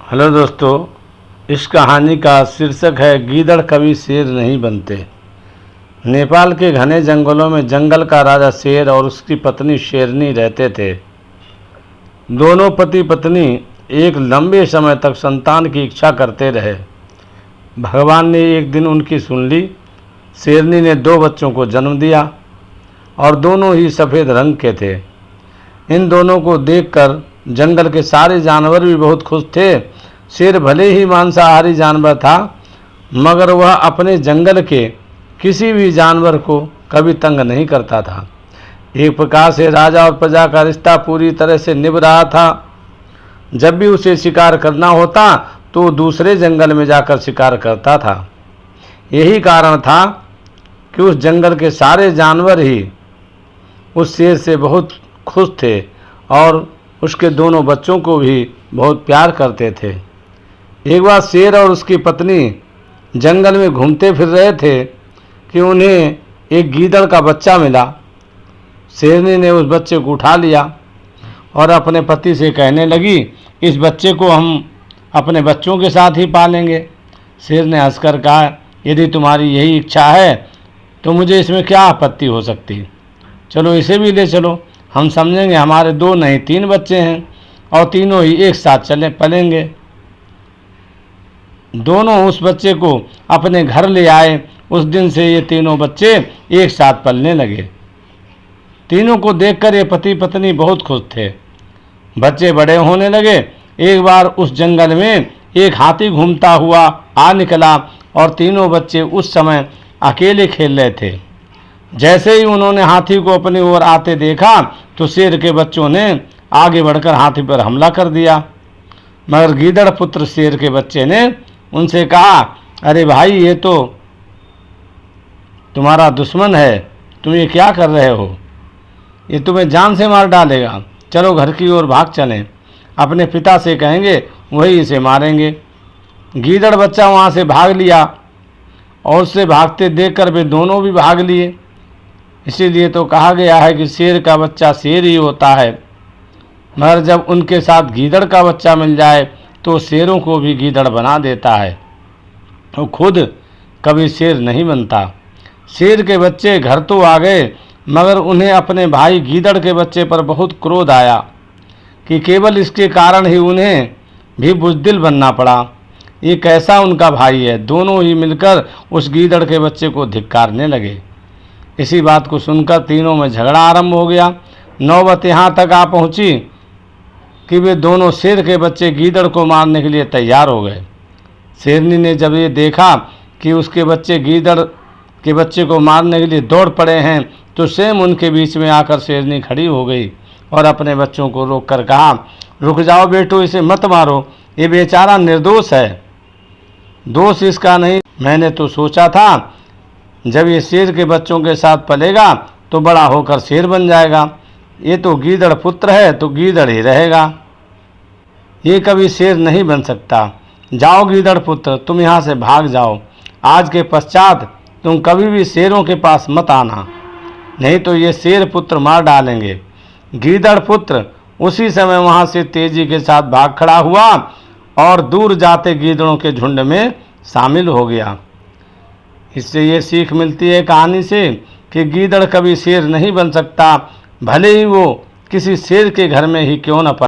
Hello दोस्तों, इस कहानी का शीर्षक है गीदड़ कभी शेर नहीं बनते। नेपाल के घने जंगलों में जंगल का राजा शेर और उसकी पत्नी शेरनी रहते थे। दोनों पति पत्नी एक लंबे समय तक संतान की इच्छा करते रहे। भगवान ने एक दिन उनकी सुन ली। शेरनी ने 2 बच्चों को जन्म दिया और दोनों ही सफ़ेद रंग के थे। इन दोनों को देखकर जंगल के सारे जानवर भी बहुत खुश थे। शेर भले ही मांसाहारी जानवर था, मगर वह अपने जंगल के किसी भी जानवर को कभी तंग नहीं करता था। एक प्रकार से राजा और प्रजा का रिश्ता पूरी तरह से निभ रहा था। जब भी उसे शिकार करना होता तो दूसरे जंगल में जाकर शिकार करता था। यही कारण था कि उस जंगल के सारे जानवर ही उस शेर से बहुत खुश थे और उसके दोनों बच्चों को भी बहुत प्यार करते थे। एक बार शेर और उसकी पत्नी जंगल में घूमते फिर रहे थे कि उन्हें एक गीदड़ का बच्चा मिला। शेरनी ने उस बच्चे को उठा लिया और अपने पति से कहने लगी, इस बच्चे को हम अपने बच्चों के साथ ही पालेंगे। शेर ने हंसकर कहा, यदि तुम्हारी यही इच्छा है तो मुझे इसमें क्या आपत्ति हो सकती। चलो इसे भी ले चलो, हम समझेंगे हमारे 2 नहीं 3 बच्चे हैं और तीनों ही एक साथ पलेंगे। दोनों उस बच्चे को अपने घर ले आए। उस दिन से ये तीनों बच्चे एक साथ पलने लगे। तीनों को देखकर ये पति पत्नी बहुत खुश थे। बच्चे बड़े होने लगे। एक बार उस जंगल में एक हाथी घूमता हुआ आ निकला और तीनों बच्चे उस समय अकेले खेल रहे थे। जैसे ही उन्होंने हाथी को अपनी ओर आते देखा तो शेर के बच्चों ने आगे बढ़कर हाथी पर हमला कर दिया। मगर गीदड़ पुत्र शेर के बच्चे ने उनसे कहा, अरे भाई, ये तो तुम्हारा दुश्मन है, तुम ये क्या कर रहे हो? ये तुम्हें जान से मार डालेगा। चलो घर की ओर भाग चलें, अपने पिता से कहेंगे वही इसे मारेंगे। गीदड़ बच्चा वहाँ से भाग लिया और उससे भागते देखकर वे दोनों भी भाग लिए। इसीलिए तो कहा गया है कि शेर का बच्चा शेर ही होता है। मगर जब उनके साथ गीदड़ का बच्चा मिल जाए तो शेरों को भी गीदड़ बना देता है, वो खुद कभी शेर नहीं बनता। शेर के बच्चे घर तो आ गए, मगर उन्हें अपने भाई गीदड़ के बच्चे पर बहुत क्रोध आया कि केवल इसके कारण ही उन्हें भी बुज़दिल बनना पड़ा। ये कैसा उनका भाई है। दोनों ही मिलकर उस गीदड़ के बच्चे को धिक्कारने लगे। इसी बात को सुनकर तीनों में झगड़ा आरंभ हो गया। नौबत यहाँ तक आ पहुँची कि वे दोनों शेर के बच्चे गीदड़ को मारने के लिए तैयार हो गए। शेरनी ने जब ये देखा कि उसके बच्चे गीदड़ के बच्चे को मारने के लिए दौड़ पड़े हैं तो स्वयं उनके बीच में आकर शेरनी खड़ी हो गई और अपने बच्चों को रोककर कहा, रुक जाओ बेटो, इसे मत मारो, ये बेचारा निर्दोष है, दोष इसका नहीं। मैंने तो सोचा था जब ये शेर के बच्चों के साथ पलेगा तो बड़ा होकर शेर बन जाएगा। ये तो गीदड़ पुत्र है तो गीदड़ ही रहेगा, ये कभी शेर नहीं बन सकता। जाओ गीदड़ पुत्र, तुम यहाँ से भाग जाओ। आज के पश्चात तुम कभी भी शेरों के पास मत आना, नहीं तो ये शेर पुत्र मार डालेंगे। गीदड़ पुत्र उसी समय वहाँ से तेजी के साथ भाग खड़ा हुआ और दूर जाते गीदड़ों के झुंड में शामिल हो गया। इससे ये सीख मिलती है कहानी से कि गीदड़ कभी शेर नहीं बन सकता, भले ही वो किसी शेर के घर में ही क्यों न